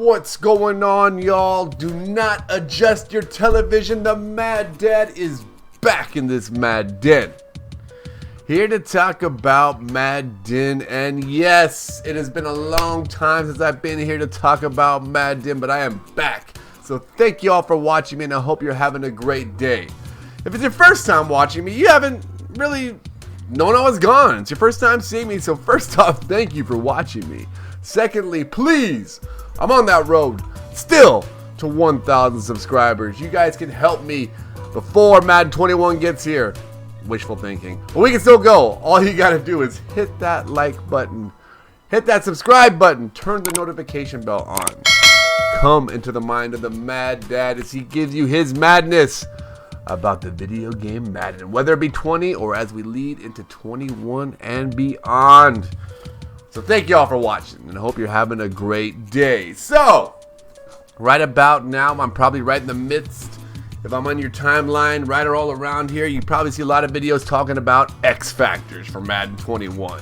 What's going on, y'all? Do not adjust your television. The Mad Dad is back in this Madden. Here to talk about Madden, and yes, it has been a long time since I've been here to talk about Madden, but I am back. So thank you all for watching me, and I hope you're having a great day. If it's your first time watching me, you haven't really known I was gone. It's your first time seeing me, so first off, thank you for watching me. Secondly, please, I'm on that road still to 1,000 subscribers. You guys can help me before Madden 21 gets here. Wishful thinking. But we can still go. All you got to do is hit that like button, hit that subscribe button, turn the notification bell on. Come into the mind of the Mad Dad as he gives you his madness about the video game Madden, whether it be 20 or as we lead into 21 and beyond. So thank you all for watching, and I hope you're having a great day. So, right about now, I'm probably right in the midst. If I'm on your timeline, right or all around here, you probably see a lot of videos talking about X Factors for Madden 21.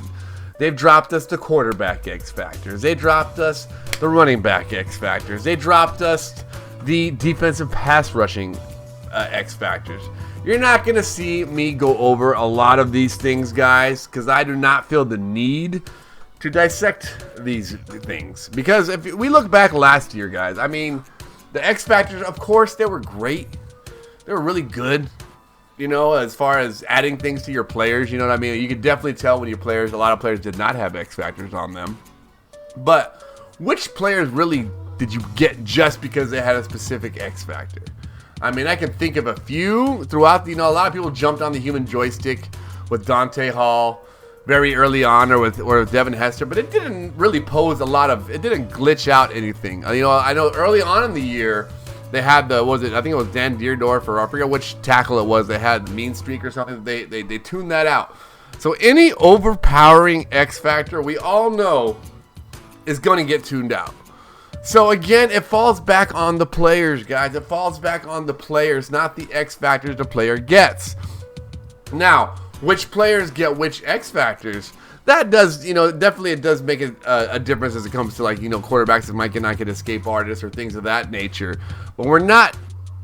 They've dropped us the quarterback X Factors. They dropped us the running back X Factors. They dropped us the defensive pass rushing X Factors. You're not going to see me go over a lot of these things, guys, because I do not feel the need to dissect these things. Because if we look back last year, guys, I mean, the X Factors, of course, they were great. They were really good, you know, as far as adding things to your players. You know what I mean? You could definitely tell when your players, a lot of players did not have X Factors on them. But which players really did you get just because they had a specific X Factor? I mean, I can think of a few throughout, you know, a lot of people jumped on the human joystick with Dante Hall very early on, or with Devin Hester, but it didn't really pose a lot of, it didn't glitch out anything. You know, I know early on in the year, they had the, I think it was Dan Deerdorf, or I forget which tackle it was, they had Mean Streak or something, they tuned that out. So any overpowering X Factor, we all know, is going to get tuned out. So again, it falls back on the players, guys. It falls back on the players, not the X Factors the player gets. Now, which players get which X Factors? That does, you know, definitely it does make a difference as it comes to, like, you know, quarterbacks that might not get escape artists or things of that nature. But we're not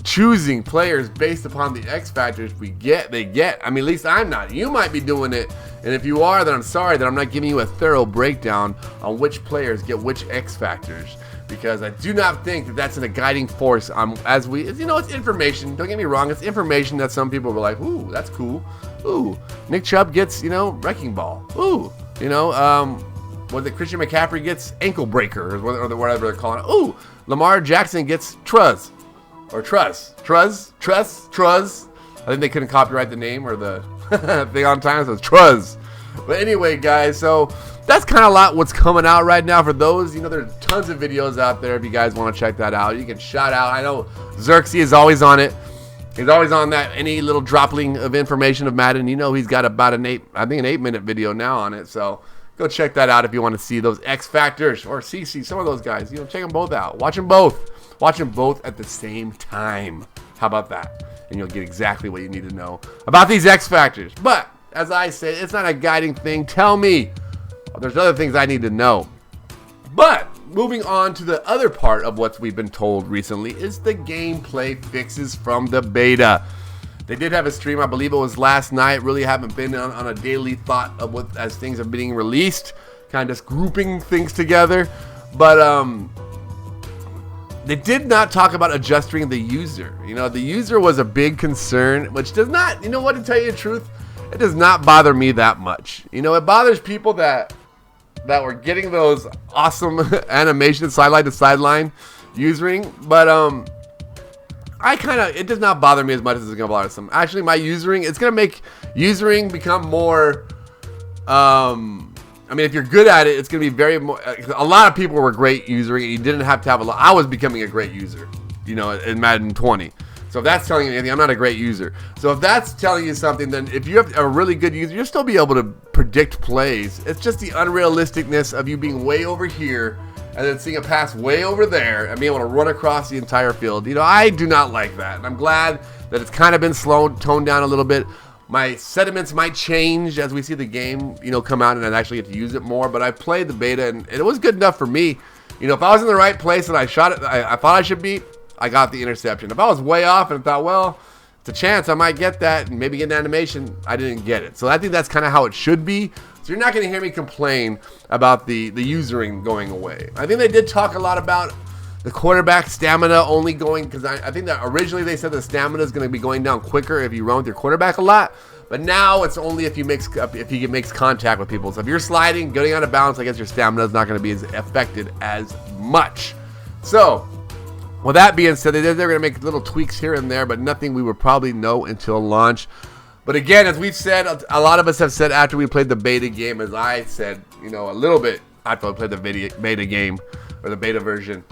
choosing players based upon the X Factors they get. I mean, at least I'm not. You might be doing it, and if you are, then I'm sorry that I'm not giving you a thorough breakdown on which players get which X Factors. Because I do not think that that's a guiding force as we, you know, it's information. Don't get me wrong, it's information that some people were like, ooh, that's cool. Ooh, Nick Chubb gets, you know, wrecking ball. Ooh, you know, was it Christian McCaffrey gets ankle breaker or whatever they're calling it. Ooh, Lamar Jackson gets Truz. Or Truz. I think they couldn't copyright the name or the thing on time, so it's Truz. But anyway, guys, so that's kind of a lot what's coming out right now. For those, you know, there's tons of videos out there if you guys want to check that out. You can shout out. I know Xerxes is always on it. He's always on that, any little dropling of information of Madden. You know, he's got about an 8-minute video now on it. So go check that out if you want to see those X Factors or CC, some of those guys. You know, check them both out. Watch them both. Watch them both at the same time. How about that? And you'll get exactly what you need to know about these X Factors. But as I say, it's not a guiding thing. Tell me. There's other things I need to know. But moving on to the other part of what we've been told recently is the gameplay fixes from the beta. They did have a stream, I believe it was last night. Really haven't been on a daily thought of what as things are being released, kind of just grouping things together. But they did not talk about adjusting the user. You know, the user was a big concern, which does not, you know what, to tell you the truth, it does not bother me that much. You know, it bothers people that were getting those awesome animations sideline to sideline usering, but it does not bother me as much as it's gonna bother some. Actually, my usering, it's gonna make usering become more. I mean, if you're good at it, it's gonna be very more. A lot of people were great usering, and you didn't have to have a lot. I was becoming a great user, you know, in Madden 20. So if that's telling you anything, I'm not a great user. So if that's telling you something, then if you have a really good user, you'll still be able to predict plays. It's just the unrealisticness of you being way over here and then seeing a pass way over there and being able to run across the entire field. You know, I do not like that. And I'm glad that it's kind of been toned down a little bit. My sentiments might change as we see the game, you know, come out and I actually get to use it more. But I played the beta and it was good enough for me. if I was in the right place and I shot it, I thought I should be, I got the interception. If I was way off and thought, well, it's a chance I might get that and maybe get an animation, I didn't get it. So I think that's kind of how it should be. So you're not going to hear me complain about the usering going away. I think they did talk a lot about the quarterback stamina only going, because I think that originally they said the stamina is going to be going down quicker if you run with your quarterback a lot. But now it's only if he makes contact with people. So if you're sliding, getting out of bounds, I guess your stamina is not going to be as affected as much. So with that being said, they're going to make little tweaks here and there, but nothing we would probably know until launch. But again, as we've said, a lot of us have said after we played the beta game, as I said, a little bit after I played the beta game or the beta version,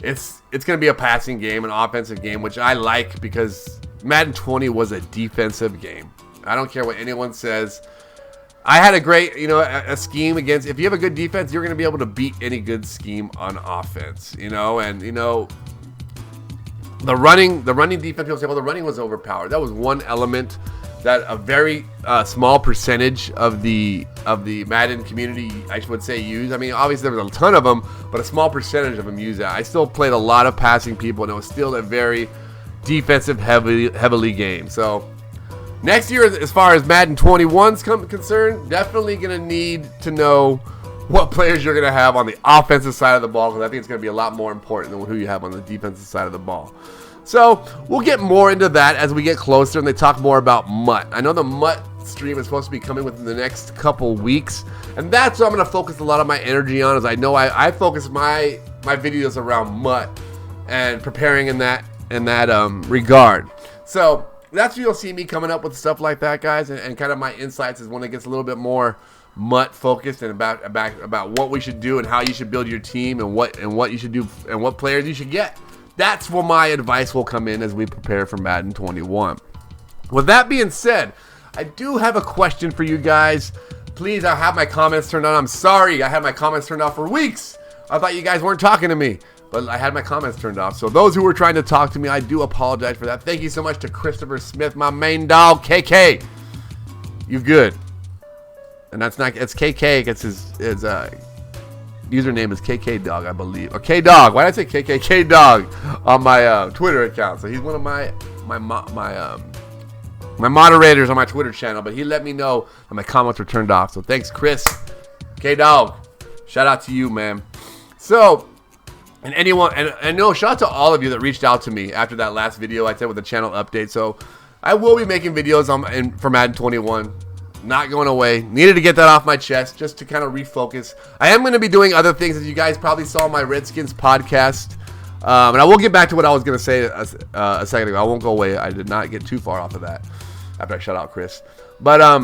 it's going to be a passing game, an offensive game, which I like because Madden 20 was a defensive game. I don't care what anyone says. I had a great, a scheme against. If you have a good defense, you're going to be able to beat any good scheme on offense. The running defense. People say, well, the running was overpowered. That was one element that a very small percentage of the Madden community, I would say, use. I mean, obviously there was a ton of them, but a small percentage of them use that. I still played a lot of passing people, and it was still a very defensive heavily game. So next year, as far as Madden 21's concerned, definitely going to need to know what players you're going to have on the offensive side of the ball, because I think it's going to be a lot more important than who you have on the defensive side of the ball. So we'll get more into that as we get closer and they talk more about MUT. I know the MUT stream is supposed to be coming within the next couple weeks, and that's what I'm going to focus a lot of my energy on. As I know I focus my videos around MUT and preparing in that regard. So that's where you'll see me coming up with stuff like that, guys, and kind of my insights is when it gets a little bit more MUT focused and about what we should do and how you should build your team and what you should do and what players you should get. That's where my advice will come in as we prepare for Madden 21. With that being said, I do have a question for you guys. Please, I have my comments turned on. I'm sorry, I had my comments turned off for weeks. I thought you guys weren't talking to me, but I had my comments turned off. So those who were trying to talk to me, I do apologize for that. Thank you so much to Christopher Smith, my main dog, KK. You good? And it's KK. It's his username is KK Dog, I believe, or K Dog. Why did I say KK? K Dog on my Twitter account. So he's one of my moderators on my Twitter channel. But he let me know that my comments were turned off. So thanks, Chris. K Dog. Shout out to you, man. So, and anyone, and no, shout out to all of you that reached out to me after that last video I said with the channel update. So I will be making videos for Madden 21. Not going away. Needed to get that off my chest just to kind of refocus. I am going to be doing other things, as you guys probably saw my Redskins podcast. And I will get back to what I was going to say a second ago. I won't go away. I did not get too far off of that after I shut out Chris. But I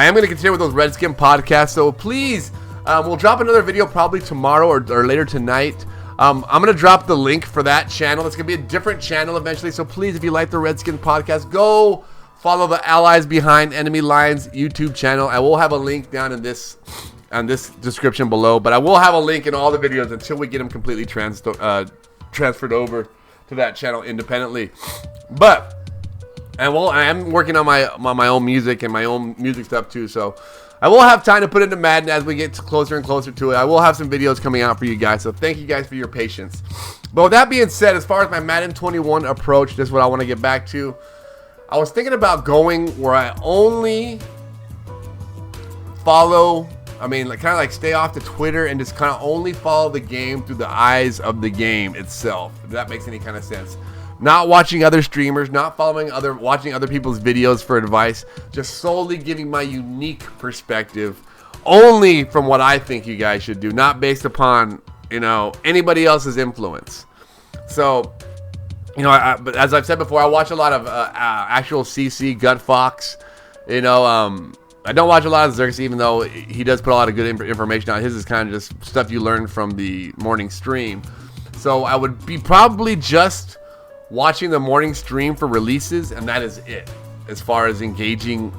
am going to continue with those Redskin podcasts. So please, we'll drop another video probably tomorrow or later tonight. I'm going to drop the link for that channel. It's going to be a different channel eventually. So please, if you like the Redskin podcast, go follow the Allies Behind Enemy Lines YouTube channel. I will have a link down in this description below, but I will have a link in all the videos until we get them completely transferred over to that channel independently. But I am working on my own music and my own music stuff too, so I will have time to put into Madden as we get closer and closer to it. I will have some videos coming out for you guys, so thank you guys for your patience. But with that being said, as far as my Madden 21 approach, this is what I want to get back to. I was thinking about going where I only follow, kind of like stay off the Twitter and just kind of only follow the game through the eyes of the game itself, if that makes any kind of sense. Not watching other streamers, not watching other people's videos for advice, just solely giving my unique perspective, only from what I think you guys should do, not based upon, anybody else's influence. So, but as I've said before, I watch a lot of actual CC Gut Fox. I don't watch a lot of Xerxes, even though he does put a lot of good information out. His is kind of just stuff you learn from the morning stream. So I would be probably just watching the morning stream for releases, and that is it as far as engaging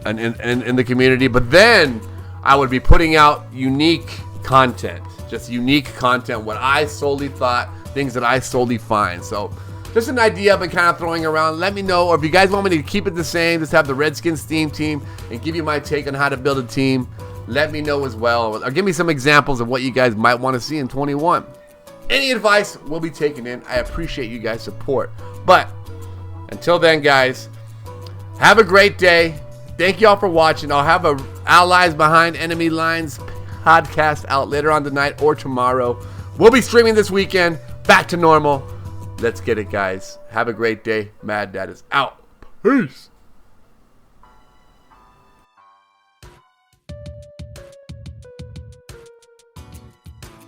in the community. But then I would be putting out unique content, what I solely thought, things that I solely find. So just an idea I've been kind of throwing around. Let me know, or if you guys want me to keep it the same, just have the Redskins theme team and give you my take on how to build a team, let me know as well. Or give me some examples of what you guys might want to see in 21. Any advice will be taken in. I appreciate you guys' support. But until then, guys, have a great day. Thank y'all for watching. I'll have a Allies Behind Enemy Lines podcast out later on tonight or tomorrow. We'll be streaming this weekend. Back to normal. Let's get it, guys. Have a great day. Mad Dad is out. Peace.